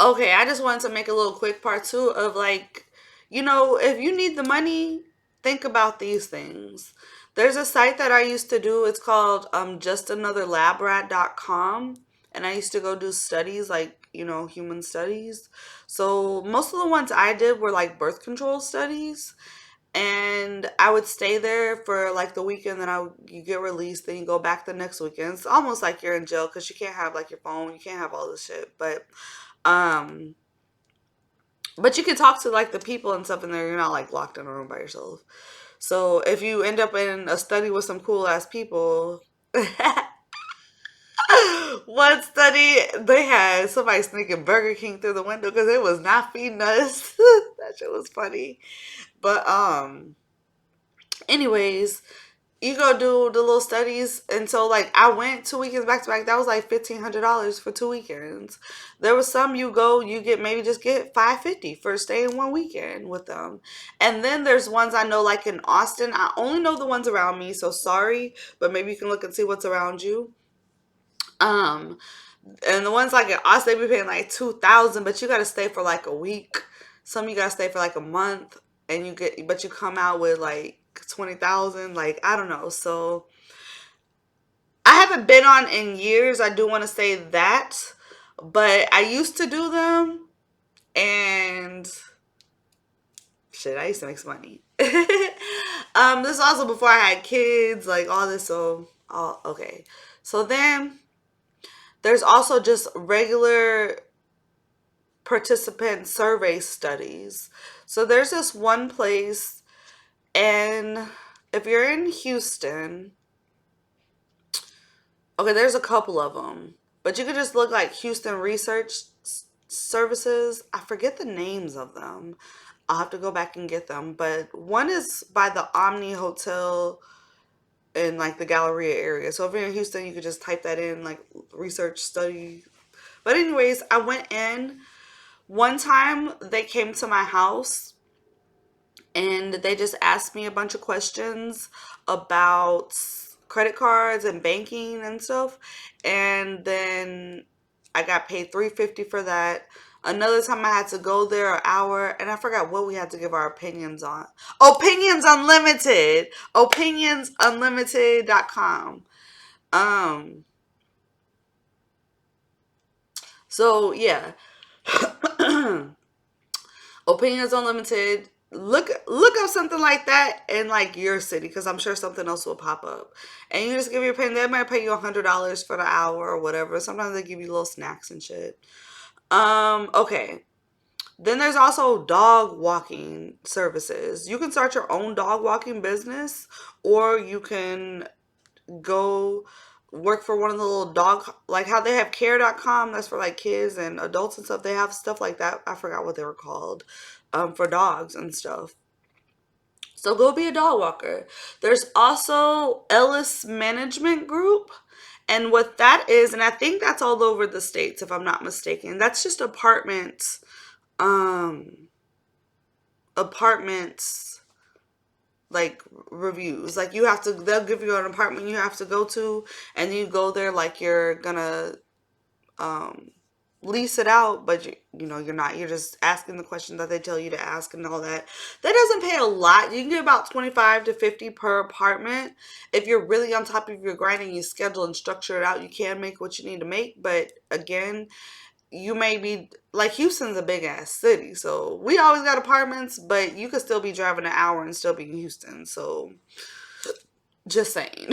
Okay, I just wanted to make a little quick part two of like, if you need the money, think about these things. There's a site that I used to do. It's called justanotherlabrat.com. And I used to go do studies like, human studies. So most of the ones I did were like birth control studies. And I would stay there for like the weekend, then you get released, then you go back the next weekend. It's almost like you're in jail because you can't have like your phone, you can't have all this shit. Um but you can talk to like the people and stuff in there. You're not like locked in a room by yourself. So if you end up in a study with some cool ass people, one study they had somebody sneaking Burger King through the window because it was not feeding us. That shit was funny. But anyways, you go do the little studies, and so like I went 2 weekends back to back. That was like $1,500 for 2 weekends. There was some you go, you get maybe just get $550 for staying one weekend with them, and then there's ones I know like in Austin. I only know the ones around me, so sorry, but maybe you can look and see what's around you. Um, and the ones like in Austin, they be paying like 2,000, but you got to stay for like a week. Some you got to stay for like a month, and but you come out with like 20,000. Like I don't know, so. I haven't been on in years. I do want to say that, but I used to do them, and shit, I used to make some money. This is also before I had kids, like all this. So, okay. So then there's also just regular participant survey studies. So there's this one place, and if you're in Houston, okay, there's a couple of them, but you could just look like Houston Research Services. I forget the names of them. I'll have to go back and get them. But one is by the Omni Hotel in like the Galleria area. So if you're in Houston, you could just type that in, like research study. But anyways, I went in one time. They came to my house and they just asked me a bunch of questions about credit cards and banking and stuff. And then I got paid $350 for that. Another time I had to go there an hour, and I forgot what we had to give our opinions on. Opinions Unlimited. Opinionsunlimited.com. Um so yeah. Opinions Unlimited. Look up something like that in like your city, because I'm sure something else will pop up. And you just give your opinion. They might pay you $100 for the hour or whatever. Sometimes they give you little snacks and shit. Okay. Then there's also dog walking services. You can start your own dog walking business, or you can go work for one of the little dog, like how they have care.com, that's for like kids and adults and stuff. They have stuff like that. I forgot what they were called, for dogs and stuff. So go be a dog walker. There's also Ellis Management Group. And what that is, and I think that's all over the states if I'm not mistaken. That's just um apartments like reviews. Like they'll give you an apartment you have to go to, and you go there like you're gonna um lease it out, but you're not. You're just asking the questions that they tell you to ask and all that. That doesn't pay a lot. You can get about 25 to 50 per apartment. If you're really on top of your grind and you schedule and structure it out, you can make what you need to make. But again, you may be like, Houston's a big ass city, so we always got apartments, but you could still be driving an hour and still be in Houston. So just saying.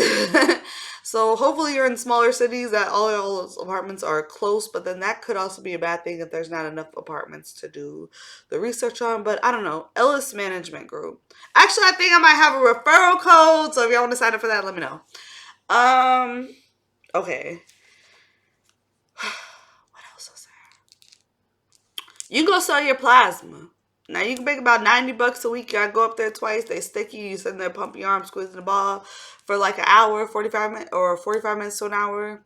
So hopefully you're in smaller cities that all those apartments are close, but then that could also be a bad thing if there's not enough apartments to do the research on. But I don't know. Ellis Management Group. Actually, I think I might have a referral code, so if y'all want to sign up for that, let me know. Okay. What else was there? You can go sell your plasma. Now you can make about $90 a week. I go up there twice. They stick you. You sit in there, pump your arm, squeezing the ball for like an hour, 45 minutes, or 45 minutes to an hour.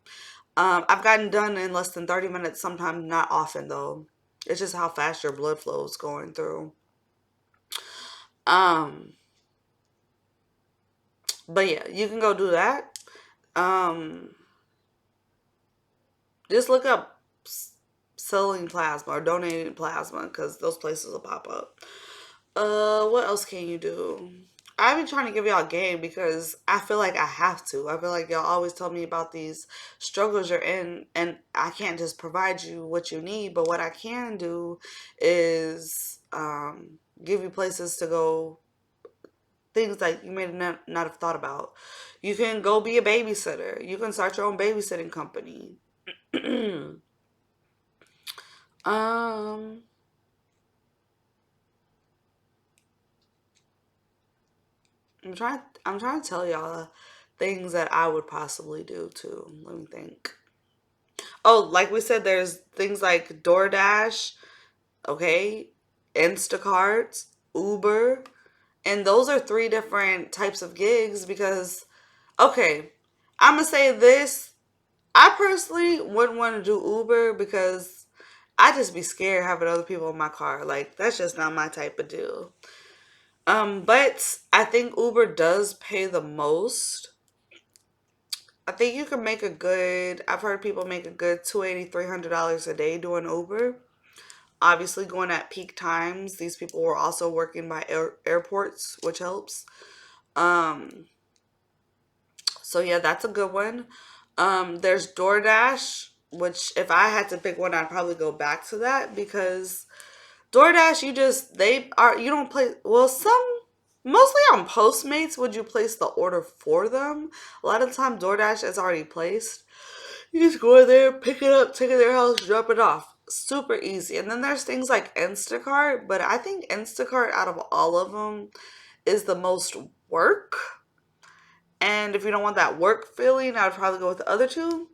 I've gotten done in less than 30 minutes. Sometimes, not often though. It's just how fast your blood flow is going through. Um, but yeah, you can go do that. Um, just look up selling plasma or donating plasma because those places will pop up. What else can you do? I've been trying to give y'all game because I feel like I have to. I feel like y'all always tell me about these struggles you're in, and I can't just provide you what you need. But what I can do is give you places to go, things that you may not have thought about. You can go be a babysitter. You can start your own babysitting company. um, I'm trying to tell y'all things that I would possibly do too. Let me think. Oh, like we said, there's things like DoorDash, okay, Instacart, Uber, and those are three different types of gigs because, okay, I'm gonna say this. I personally wouldn't want to do Uber because I just be scared having other people in my car. Like that's just not my type of deal. But I think Uber does pay the most. I think you can make a good, I've heard people make a good $280, $300 a day doing Uber. Obviously, going at peak times, these people were also working by airports, which helps. Um, so yeah, that's a good one. There's DoorDash, which if I had to pick one, I'd probably go back to that because DoorDash, they are, you don't play, well, mostly on Postmates would you place the order for them. A lot of the time, DoorDash is already placed. You just go in there, pick it up, take it to their house, drop it off. Super easy. And then there's things like Instacart, but I think Instacart out of all of them is the most work. And if you don't want that work feeling, I would probably go with the other two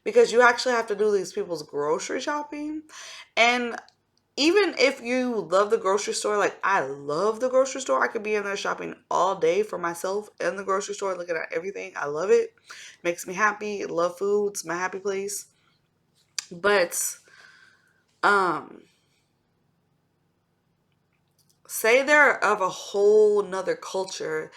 because you actually have to do these people's grocery shopping. And even if you love the grocery store, like I love the grocery store, I could be in there shopping all day for myself in the grocery store, looking at everything. I love it. Makes me happy. Love food. It's my happy place. But um say they're of a whole nother culture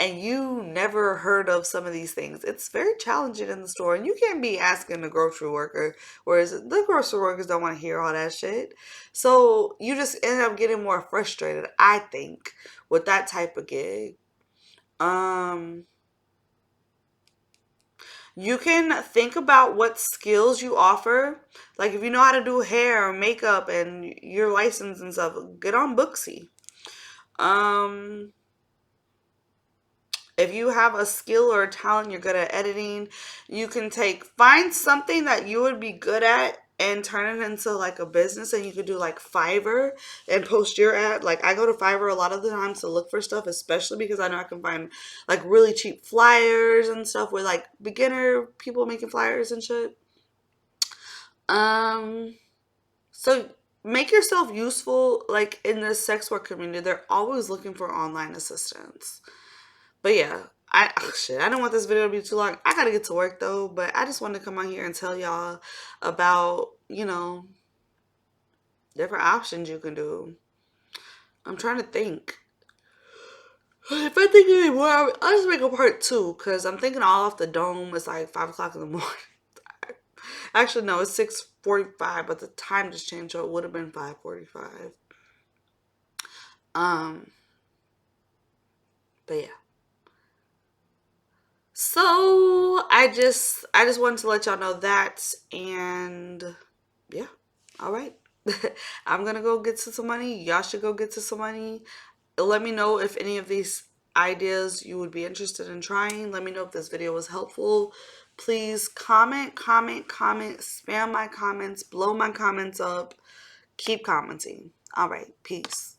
and you never heard of some of these things. It's very challenging in the store and you can't be asking the grocery worker, whereas the grocery workers don't want to hear all that shit. So you just end up getting more frustrated, I think, with that type of gig. Um you can think about what skills you offer. Like if you know how to do hair or makeup and you're licensed and stuff, get on Booksy. Um if you have a skill or a talent, you're good at editing, you can find something that you would be good at and turn it into like a business, and you could do like Fiverr and post your ad. Like I go to Fiverr a lot of the times to look for stuff, especially because I know I can find like really cheap flyers and stuff with like beginner people making flyers and shit. Um so make yourself useful. Like in the sex work community, they're always looking for online assistants. But yeah, shit, I don't want this video to be too long. I gotta get to work though, but I just wanted to come on here and tell y'all about, different options you can do. I'm trying to think. If I think anymore, I'll just make a part two because I'm thinking all off the dome. It's like 5 o'clock in the morning. Actually, no, it's 6:45, but the time just changed, so it would have been 5:45. Um, but yeah. So I just wanted to let y'all know that, and yeah, all right. I'm gonna go get to some money. Y'all should go get to some money. Let me know if any of these ideas you would be interested in trying. Let me know if this video was helpful. Please comment, comment, comment, spam my comments, blow my comments up. Keep commenting. All right, peace.